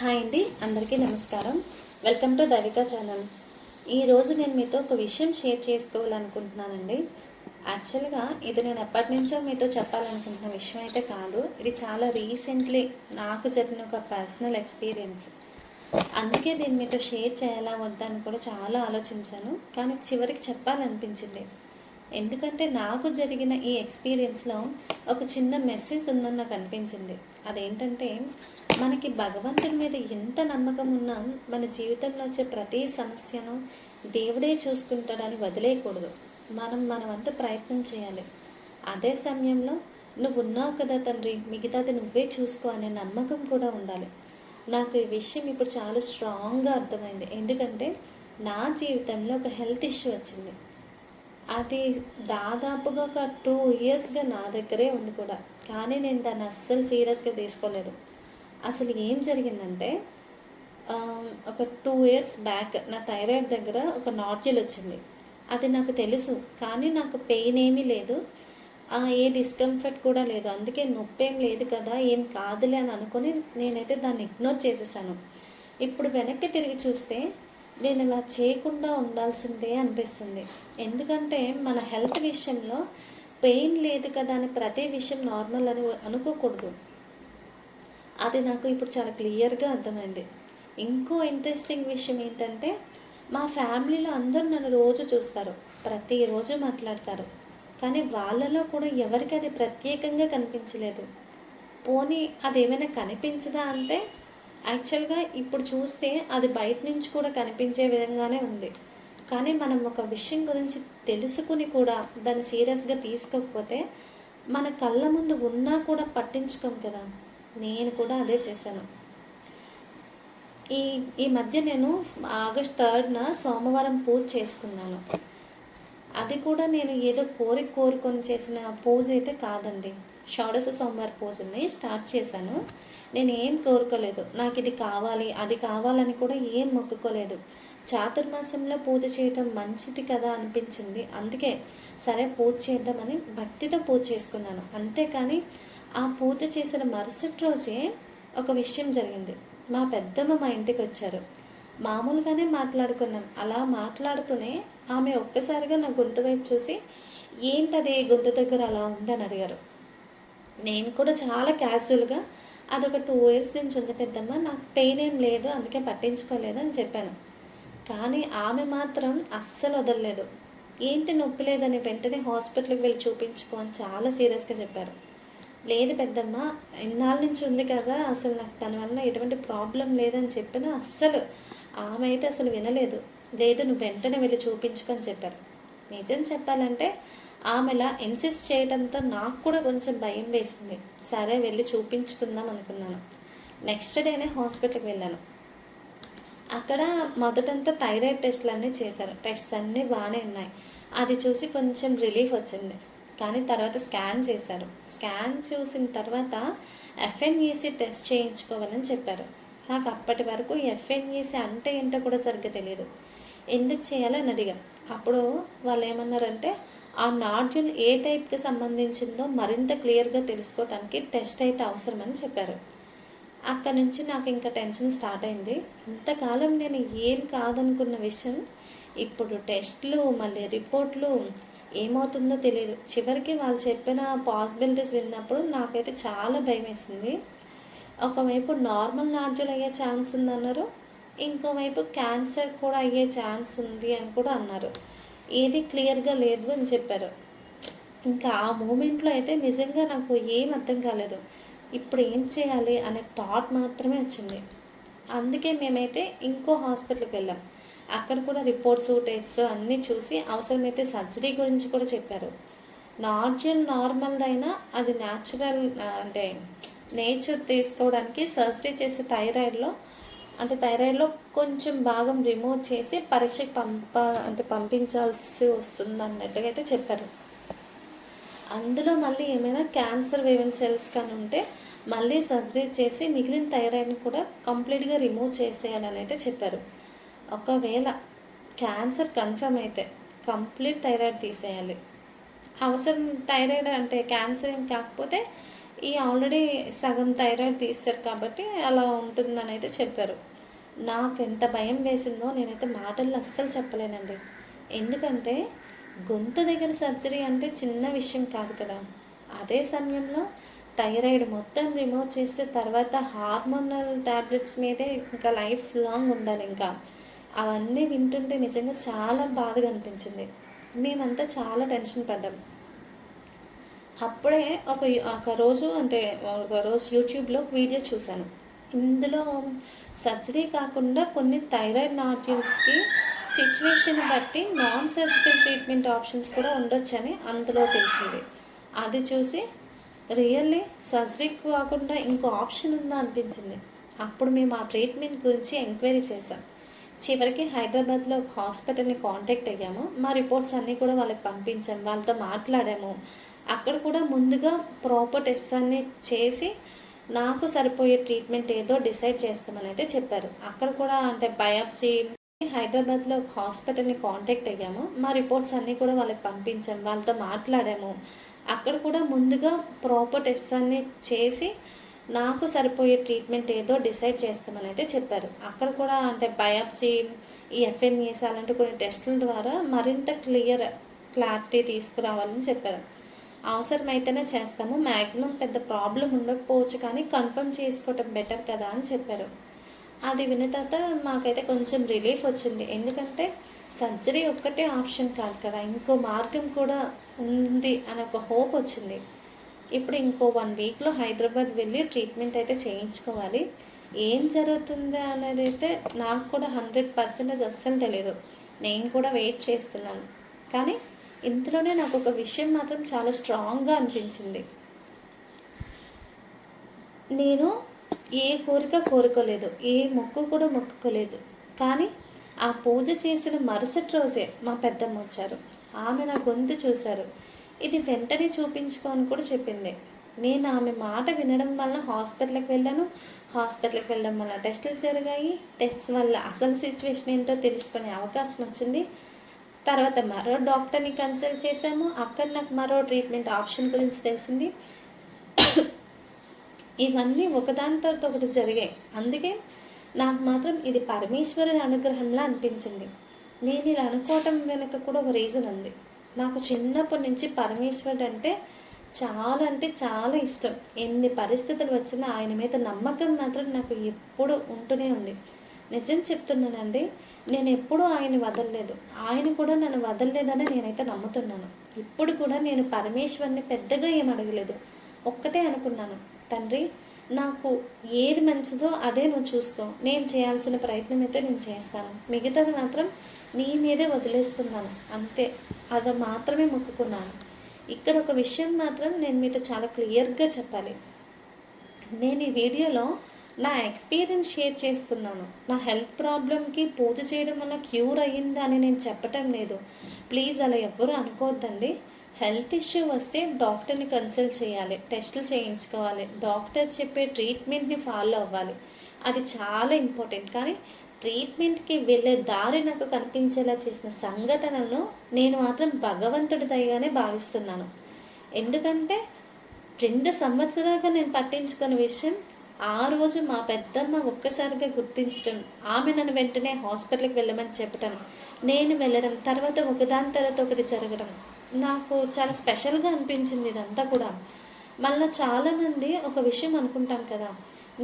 Hi అండి, అందరికీ నమస్కారం. Welcome to Davika channel. ఈరోజు నేను మీతో ఒక విషయం షేర్ చేసుకోవాలనుకుంటున్నానండి. యాక్చువల్గా ఇది నేను ఎప్పటి నుంచో మీతో చెప్పాలనుకుంటున్న విషయం అయితే కాదు. ఇది చాలా రీసెంట్లీ నాకు జరిగిన ఒక పర్సనల్ ఎక్స్పీరియన్స్. అందుకే దీన్ని మీతో షేర్ చేయాలా వద్దా అని కూడా చాలా ఆలోచించాను, కానీ చివరికి చెప్పాలనిపించింది. ఎందుకంటే నాకు జరిగిన ఈ ఎక్స్పీరియన్స్లో ఒక చిన్న మెసేజ్ ఉందని నాకు అనిపించింది. అదేంటంటే, మనకి భగవంతుడి మీద ఎంత నమ్మకం ఉన్నా మన జీవితంలో వచ్చే ప్రతి సమస్యను దేవుడే చూసుకుంటాడని వదిలేయకూడదు. మన వంతు ప్రయత్నం చేయాలి. అదే సమయంలో నువ్వు ఉన్నావు కదా తండ్రి, మిగతాది నువ్వే చూసుకో అనే నమ్మకం కూడా ఉండాలి. నాకు ఈ విషయం ఇప్పుడు చాలా స్ట్రాంగ్గా అర్థమైంది. ఎందుకంటే నా జీవితంలో ఒక హెల్త్ ఇష్యూ వచ్చింది. అది దాదాపుగా ఒక 2 ఇయర్స్గా నా దగ్గరే ఉంది కూడా. కానీ నేను దాన్ని అస్సలు సీరియస్గా తీసుకోలేదు. అసలు ఏం జరిగిందంటే, ఒక 2 ఇయర్స్ బ్యాక్ నా థైరాయిడ్ దగ్గర ఒక నాడ్యూల్ వచ్చింది. అది నాకు తెలుసు, కానీ నాకు పెయిన్ ఏమీ లేదు, ఏ డిస్కంఫర్ట్ కూడా లేదు. అందుకే నొప్పి ఏం లేదు కదా, ఏం కాదులే అని అనుకుని నేనైతే దాన్ని ఇగ్నోర్ చేసేసాను. ఇప్పుడు వెనక్కి తిరిగి చూస్తే నేను ఇలా చేయకుండా ఉండాల్సిందే అనిపిస్తుంది. ఎందుకంటే మన హెల్త్ విషయంలో పెయిన్ లేదు కదా అని ప్రతి విషయం నార్మల్ అని అనుకోకూడదు. అది నాకు ఇప్పుడు చాలా క్లియర్గా అర్థమైంది. ఇంకో ఇంట్రెస్టింగ్ విషయం ఏంటంటే, మా ఫ్యామిలీలో అందరూ నన్ను రోజు చూస్తారు, ప్రతిరోజు మాట్లాడతారు. కానీ వాళ్ళలో కూడా ఎవరికి అది ప్రత్యేకంగా కనిపించలేదు. పోనీ అదేమైనా కనిపించదా అంటే, యాక్చువల్గా ఇప్పుడు చూస్తే అది బయట నుంచి కూడా కనిపించే విధంగానే ఉంది. కానీ మనం ఒక విషయం గురించి తెలుసుకుని కూడా దాన్ని సీరియస్గా తీసుకోకపోతే మన కళ్ళ ముందు ఉన్నా కూడా పట్టించుకోం కదా. నేను కూడా అదే చేశాను. ఈ ఈ మధ్య నేను ఆగస్ట్ 3న సోమవారం పూజ చేసుకున్నాను. అది కూడా నేను ఏదో కోరుకొని చేసిన పూజ అయితే కాదండి. షోడశ సోమవారం పూజని స్టార్ట్ చేశాను. నేను ఏం కోరుకోలేదు, నాకు ఇది కావాలి అది కావాలని కూడా ఏం మొక్కుకోలేదు. చాతుర్మాసంలో పూజ చేయటం మంచిది కదా అనిపించింది. అందుకే సరే పూజ చేద్దామని భక్తితో పూజ చేసుకున్నాను. అంతేకాని ఆ పూజ చేసిన మరుసటి రోజే ఒక విషయం జరిగింది. మా పెద్దమ్మ మా ఇంటికి వచ్చారు. మామూలుగానే మాట్లాడుకున్నాం. అలా మాట్లాడుతూనే ఆమె ఒక్కసారిగా నా గొంతు వైపు చూసి, ఏంటది గొంతు దగ్గర అలా ఉందని అడిగారు. నేను కూడా చాలా క్యాజువల్గా, అదొక 2 ఇయర్స్ నుంచి ఉంది పెద్దమ్మ, నాకు పెయిన్ ఏం లేదు, అందుకే పట్టించుకోలేదు అని చెప్పాను. కానీ ఆమె మాత్రం అస్సలు వదలలేదు. ఏంటి నొప్పి లేదని వెంటనే హాస్పిటల్కి వెళ్ళి చూపించుకో అని చాలా సీరియస్గా చెప్పారు. లేదు పెద్దమ్మ, ఇన్నాళ్ళ నుంచి ఉంది కదా, అసలు నాకు తన వల్ల ఎటువంటి ప్రాబ్లం లేదని చెప్పినా ఆమె అయితే అసలు వినలేదు. లేదు నువ్వు వెంటనే వెళ్ళి చూపించుకొని చెప్పారు. నిజం చెప్పాలంటే ఆమెలా ఇన్సిస్ట్ చేయడంతో నాకు కూడా కొంచెం భయం వేసింది. సరే వెళ్ళి చూపించుకుందాం అనుకున్నాను. నెక్స్ట్ డేనే హాస్పిటల్కి వెళ్ళాను. అక్కడ మొదటంతా థైరాయిడ్ టెస్ట్లు అన్నీ చేశారు. టెస్ట్స్ అన్నీ బాగానే ఉన్నాయి. అది చూసి కొంచెం రిలీఫ్ వచ్చింది. కానీ తర్వాత స్కాన్ చేశారు. స్కాన్ చూసిన తర్వాత ఎఫ్ఎన్ఈసి టెస్ట్ చేయించుకోవాలని చెప్పారు. నాకు అప్పటి వరకు ఎఫ్ఎన్ఈసి అంటే ఏంటో కూడా సరిగ్గా తెలియదు. ఎందుకు చేయాలని అడిగా. అప్పుడు వాళ్ళు ఏమన్నారంటే, ఆ నాడ్యూల్ ఏ టైప్కి సంబంధించిందో మరింత క్లియర్గా తెలుసుకోవడానికి టెస్ట్ అయితే అవసరమని చెప్పారు. అక్కడ నుంచి నాకు ఇంకా టెన్షన్ స్టార్ట్ అయింది. ఇంతకాలం నేను ఏం కాదనుకున్న విషయం ఇప్పుడు టెస్ట్లు, మళ్ళీ రిపోర్ట్లు, ఏమవుతుందో తెలియదు. చివరికి వాళ్ళు చెప్పిన పాసిబిలిటీస్ విన్నప్పుడు నాకైతే చాలా భయం వేసింది. ఒకవైపు నార్మల్ నాడ్యూల్ అయ్యే ఛాన్స్ ఉందన్నారు, ఇంకోవైపు క్యాన్సర్ కూడా అయ్యే ఛాన్స్ ఉంది అని కూడా అన్నారు. ఏది క్లియర్గా లేదు అని చెప్పారు. ఇంకా ఆ మూమెంట్లో అయితే నిజంగా నాకు ఏం అర్థం కాలేదు. ఇప్పుడు ఏం చేయాలి అనే థాట్ మాత్రమే వచ్చింది. అందుకే మేమైతే ఇంకో హాస్పిటల్కి వెళ్ళాం. అక్కడ కూడా రిపోర్ట్స్, టెస్ట్స్ అన్నీ చూసి అవసరమైతే సర్జరీ గురించి కూడా చెప్పారు. నాడ్యూల్ నార్మల్దైనా అది న్యాచురల్ అంటే నేచర్ తీసుకోవడానికి సర్జరీ చేసే థైరాయిడ్లో కొంచెం భాగం రిమూవ్ చేసి పరీక్షకి పంపించాల్సి వస్తుంది అన్నట్టుగా అయితే చెప్పారు. అందులో మళ్ళీ ఏమైనా క్యాన్సర్ వేవెన్ సెల్స్ కానీ ఉంటే మళ్ళీ సర్జరీ చేసి మిగిలిన థైరాయిడ్ని కూడా కంప్లీట్గా రిమూవ్ చేసేయాలని అయితే చెప్పారు. ఒకవేళ క్యాన్సర్ కన్ఫర్మ్ అయితే కంప్లీట్ థైరాయిడ్ తీసేయాలి. అవసరం థైరాయిడ్ అంటే క్యాన్సర్ ఏం కాకపోతే ఆల్రెడీ సగం థైరాయిడ్ తీస్తారు కాబట్టి అలా ఉంటుందని అయితే చెప్పారు. నాకు ఎంత భయం వేసిందో నేనైతే మాటల్లో అస్సలు చెప్పలేనండి. ఎందుకంటే గొంతు దగ్గర సర్జరీ అంటే చిన్న విషయం కాదు కదా. అదే సమయంలో థైరాయిడ్ మొత్తం రిమూవ్ చేస్తే తర్వాత హార్మోనల్ ట్యాబ్లెట్స్ మీదే ఇంకా లైఫ్ లాంగ్ ఉండాలి. ఇంకా అవన్నీ వింటుంటే నిజంగా చాలా బాధగా అనిపించింది. మేమంతా చాలా టెన్షన్ పడ్డాం. అప్పుడే ఒక రోజు యూట్యూబ్లో వీడియో చూశాను. ఇందులో సర్జరీ కాకుండా కొన్ని థైరాయిడ్ నాడ్యూల్స్కి సిచ్యువేషన్ బట్టి నాన్ సర్జికల్ ట్రీట్మెంట్ ఆప్షన్స్ కూడా ఉండొచ్చని అందులో తెలిసింది. అది చూసి రియల్లీ సర్జరీ కాకుండా ఇంకో ఆప్షన్ ఉందా అనిపించింది. అప్పుడు మేము ఆ ట్రీట్మెంట్ గురించి ఎంక్వైరీ చేసాం. చివరికి హైదరాబాద్లో ఒక హాస్పిటల్ని కాంటాక్ట్ అయ్యాము. మా రిపోర్ట్స్ అన్నీ కూడా వాళ్ళకి పంపించాము, వాళ్ళతో మాట్లాడాము. అక్కడ కూడా ముందుగా ప్రాపర్ టెస్ట్స్ అన్నీ చేసి నాకు సరిపోయే ట్రీట్మెంట్ ఏదో డిసైడ్ చేస్తామని అయితే చెప్పారు. అక్కడ కూడా అంటే బయాప్సీ హైదరాబాద్లో ఒక హాస్పిటల్ని కాంటాక్ట్ అయ్యాము. మా రిపోర్ట్స్ అన్నీ కూడా వాళ్ళకి పంపించాము, వాళ్ళతో మాట్లాడాము. అక్కడ కూడా ముందుగా ప్రాపర్ టెస్ట్స్ అన్నీ చేసి నాకు సరిపోయే ట్రీట్మెంట్ ఏదో డిసైడ్ చేస్తామని అయితే చెప్పారు. అక్కడ కూడా అంటే బయాప్సీ, ఎఫ్ఎన్ఏస్ అలాంటి కొన్ని టెస్టుల ద్వారా మరింత క్లారిటీ తీసుకురావాలని చెప్పారు. అవసరమైతేనే చేస్తాము, మ్యాక్సిమం పెద్ద ప్రాబ్లం ఉండకపోవచ్చు, కానీ కన్ఫర్మ్ చేసుకోవటం బెటర్ కదా అని చెప్పారు. అది విన్న తర్వాత మాకైతే కొంచెం రిలీఫ్ వచ్చింది. ఎందుకంటే సర్జరీ ఒక్కటే ఆప్షన్ కాదు కదా, ఇంకో మార్గం కూడా ఉంది అని ఒక హోప్ వచ్చింది. ఇప్పుడు ఇంకో 1 వీక్లో హైదరాబాద్ వెళ్ళి ట్రీట్మెంట్ అయితే చేయించుకోవాలి. ఏం జరుగుతుందో అనేది అయితే నాకు కూడా 100% అస్సలు తెలియదు. నేను కూడా వెయిట్ చేస్తున్నాను. కానీ ఇందులోనే నాకు ఒక విషయం మాత్రం చాలా స్ట్రాంగ్గా అనిపించింది. నేను ఏ కోరిక కోరుకోలేదు, ఏ మొక్కు కూడా మొక్కుకోలేదు. కానీ ఆ పూజ చేసిన మరుసటి రోజే మా పెద్దమ్మ వచ్చారు. ఆమె నా గొంతు చూశారు. ఇది వెంటనే చూపించుకోని కూడా చెప్పింది. నేను ఆమె మాట వినడం వల్ల హాస్పిటల్కి వెళ్ళాను. హాస్పిటల్కి వెళ్ళడం వల్ల టెస్టులు జరిగాయి. టెస్ట్ వల్ల అసలు సిచ్యువేషన్ ఏంటో తెలుసుకునే అవకాశం వచ్చింది. తర్వాత మరో డాక్టర్ని కన్సల్ట్ చేశాము. అక్కడ నాకు మరో ట్రీట్మెంట్ ఆప్షన్ గురించి తెలిసింది. ఇవన్నీ ఒకదాని తర్వాత ఒకటి జరిగాయి. అందుకే నాకు మాత్రం ఇది పరమేశ్వరుని అనుగ్రహంలా అనిపించింది. నేను ఇలా అనుకోవటం వెనుక కూడా ఒక రీజన్ ఉంది. నాకు చిన్నప్పటి నుంచి పరమేశ్వరుడు అంటే చాలా ఇష్టం. ఎన్ని పరిస్థితులు వచ్చినా ఆయన మీద నమ్మకం మాత్రం నాకు ఎప్పుడు ఉంటూనే ఉంది. నిజం చెప్తున్నానండి, నేను ఎప్పుడూ ఆయన వదలలేదు, ఆయన కూడా నన్ను వదలలేదని నేనైతే నమ్ముతున్నాను. ఇప్పుడు కూడా నేను పరమేశ్వరుని పెద్దగా ఏం అడగలేదు. ఒక్కటే అనుకున్నాను, తండ్రి నాకు ఏది మంచిదో అదే నువ్వు చూసుకో, నేను చేయాల్సిన ప్రయత్నం అయితే నేను చేస్తాను, మిగతాది మాత్రం నీ మీదే వదిలేస్తున్నాను అంతే. అది మాత్రమే మొక్కుకున్నాను. ఇక్కడ ఒక విషయం మాత్రం నేను మీతో చాలా క్లియర్గా చెప్పాలి. నేను ఈ వీడియోలో నా ఎక్స్పీరియన్స్ షేర్ చేస్తున్నాను. నా హెల్త్ ప్రాబ్లంకి పూజ చేయడం వల్ల క్యూర్ అయ్యిందా అని నేను చెప్పటం లేదు. ప్లీజ్ అలా ఎవ్వరూ అనుకోవద్దండి. హెల్త్ ఇష్యూ వస్తే డాక్టర్ని కన్సల్ట్ చేయాలి, టెస్టులు చేయించుకోవాలి, డాక్టర్ చెప్పే ట్రీట్మెంట్ని ఫాలో అవ్వాలి. అది చాలా ఇంపార్టెంట్. కానీ ట్రీట్మెంట్కి వెళ్ళే దారి నాకు కనిపించేలా చేసిన సంఘటనలను నేను మాత్రం భగవంతుడి దయగానే భావిస్తున్నాను. ఎందుకంటే 2 సంవత్సరాలుగా నేను పట్టించుకున్న విషయం ఆ రోజు మా పెద్దమ్మ ఒక్కసారిగా గుర్తించడం, ఆమె నన్ను వెంటనే హాస్పిటల్కి వెళ్ళమని చెప్పడం, నేను వెళ్ళడం, తర్వాత ఒకదాని తర్వాత ఒకటి జరగడం నాకు చాలా స్పెషల్గా అనిపించింది ఇదంతా కూడా. మళ్ళీ చాలామంది ఒక విషయం అనుకుంటాం కదా,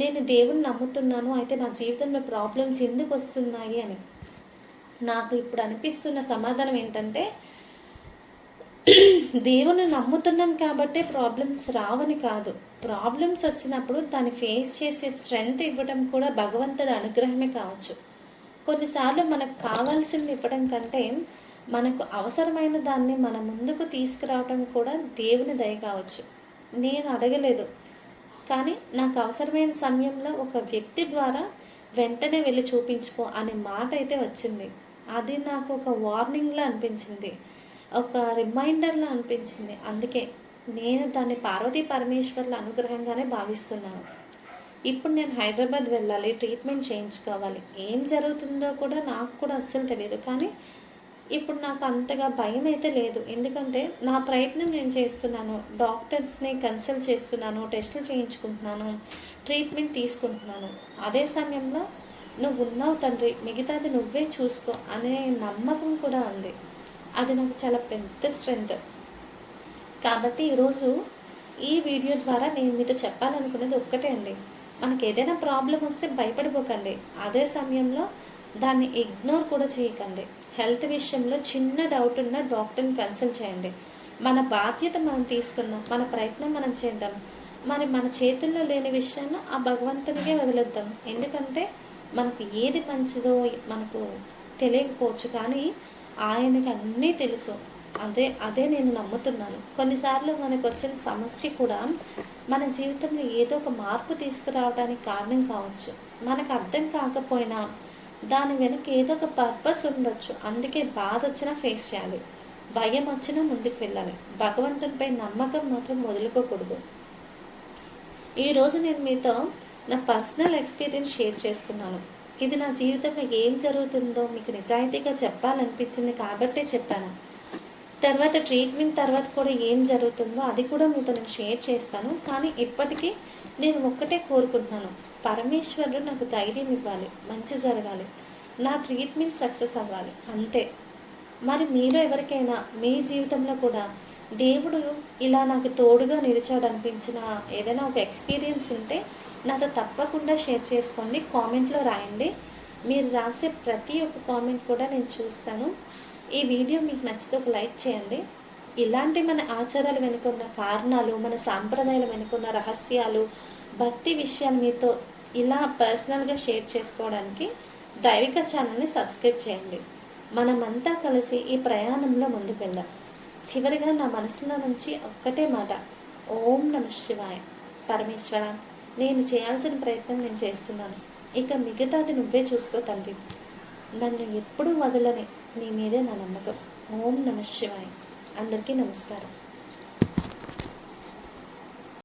నేను దేవుని నమ్ముతున్నాను, అయితే నా జీవితంలో ప్రాబ్లమ్స్ ఎందుకు వస్తున్నాయి అని. నాకు ఇప్పుడు అనిపిస్తున్న సమాధానం ఏంటంటే, దేవుని నమ్ముతున్నాం కాబట్టే ప్రాబ్లమ్స్ రావని కాదు. ప్రాబ్లమ్స్ వచ్చినప్పుడు దాన్ని ఫేస్ చేసే స్ట్రెంగ్త్ ఇవ్వడం కూడా భగవంతుడి అనుగ్రహమే కావచ్చు. కొన్నిసార్లు మనకు కావాల్సింది ఇవ్వడం కంటే మనకు అవసరమైన దాన్ని మన ముందుకు తీసుకురావడం కూడా దేవుని దయ కావచ్చు. నేను అడగలేదు, కానీ నాకు అవసరమైన సమయంలో ఒక వ్యక్తి ద్వారా వెంటనే వెళ్ళి చూపించుకో అనే మాట అయితే వచ్చింది. అది నాకు ఒక వార్నింగ్లా అనిపించింది, ఒక రిమైండర్లా అనిపించింది. అందుకే నేను దాన్ని పార్వతీ పరమేశ్వర్ల అనుగ్రహంగానే భావిస్తున్నాను. ఇప్పుడు నేను హైదరాబాద్ వెళ్ళాలి, ట్రీట్మెంట్ చేయించుకోవాలి. ఏం జరుగుతుందో కూడా నాకు కూడా అస్సలు తెలియదు. కానీ ఇప్పుడు నాకు అంతగా భయం అయితే లేదు. ఎందుకంటే నా ప్రయత్నం నేను చేస్తున్నాను. డాక్టర్స్‌ని కన్సల్ట్ చేస్తున్నాను. టెస్టులు చేయించుకుంటున్నాను. ట్రీట్మెంట్ తీసుకుంటున్నాను. అదే సమయంలో "నువ్వున్నావు తండ్రి. మిగతాది నువ్వే చూసుకో" అనే నమ్మకం కూడా ఉంది. అది నాకు చాలా పెద్ద స్ట్రెంగ్త్. కాబట్టి ఈరోజు ఈ వీడియో ద్వారా నేను మీతో చెప్పాలనుకున్నది ఒక్కటే అండి. మనకి ఏదైనా ప్రాబ్లం వస్తే భయపడిపోకండి. అదే సమయంలో దాన్ని ఇగ్నోర్ కూడా చేయకండి. హెల్త్ విషయంలో చిన్న డౌట్ ఉన్నా డాక్టర్ని కన్సల్ట్ చేయండి. మన బాధ్యత మనం తీసుకుందాం. మన ప్రయత్నం మనం చేద్దాం. మరి మన చేతుల్లో లేని విషయాన్ని ఆ భగవంతునికే వదిలేద్దాం. ఎందుకంటే మనకు ఏది మంచిదో మనకు తెలియకపోవచ్చు, కానీ ఆయనకి అన్నీ తెలుసు. అదే అదే నేను నమ్ముతున్నాను. కొన్నిసార్లు మనకు వచ్చిన సమస్య కూడా మన జీవితంలో ఏదో ఒక మార్పు తీసుకురావడానికి కారణం కావచ్చు. మనకు అర్థం కాకపోయినా దాని వెనుక ఏదో ఒక పర్పస్ ఉండొచ్చు. అందుకే బాధ వచ్చినా ఫేస్ చేయాలి. భయం వచ్చినా ముందుకు వెళ్ళాలి. భగవంతునిపై నమ్మకం మాత్రం వదులుకోకూడదు. ఈరోజు నేను మీతో నా పర్సనల్ ఎక్స్పీరియన్స్ షేర్ చేసుకున్నాను. ఇది నా జీవితంలో ఏం జరుగుతుందో మీకు నిజాయితీగా చెప్పాలనిపించింది కాబట్టే చెప్పాను. తర్వాత ట్రీట్మెంట్ తర్వాత కూడా ఏం జరుగుతుందో అది కూడా మీతో నేను షేర్ చేస్తాను. కానీ ఇప్పటికీ నేను ఒక్కటే కోరుకుంటున్నాను, పరమేశ్వరుడు నాకు ధైర్యం ఇవ్వాలి, మంచి జరగాలి, నా ట్రీట్మెంట్ సక్సెస్ అవ్వాలి, అంతే. మరి మీరు ఎవరికైనా మీ జీవితంలో కూడా దేవుడు ఇలా నాకు తోడుగా నిలిచాడు అనిపించిన ఏదైనా ఒక ఎక్స్పీరియన్స్ ఉంటే నాతో తప్పకుండా షేర్ చేసుకోండి. కామెంట్లో రాయండి. మీరు రాసే ప్రతి ఒక్క కామెంట్ కూడా నేను చూస్తాను. ఈ వీడియో మీకు నచ్చితే ఒక లైక్ చేయండి. ఇలాంటి మన ఆచారాలు వెనుకున్న కారణాలు, మన సాంప్రదాయాల వెనుకున్న రహస్యాలు, భక్తి విషయాలు మీతో ఇలా పర్సనల్గా షేర్ చేసుకోవడానికి దైవిక ఛానల్ని సబ్స్క్రైబ్ చేయండి. మనమంతా కలిసి ఈ ప్రయాణంలో ముందుకు వెళ్దాం. చివరిగా నా మనసులో నుంచి ఒక్కటే మాట, ఓం నమః శివాయ. పరమేశ్వర, నేను చేయాల్సిన ప్రయత్నం నేను చేస్తున్నాను. ఇక మిగతాది నువ్వే చూసుకో తండ్రి. నన్ను ఎప్పుడూ వదలని నీ మీదే నా నమ్మకం. ఓం నమః శివాయ. అందరికీ నమస్కారం.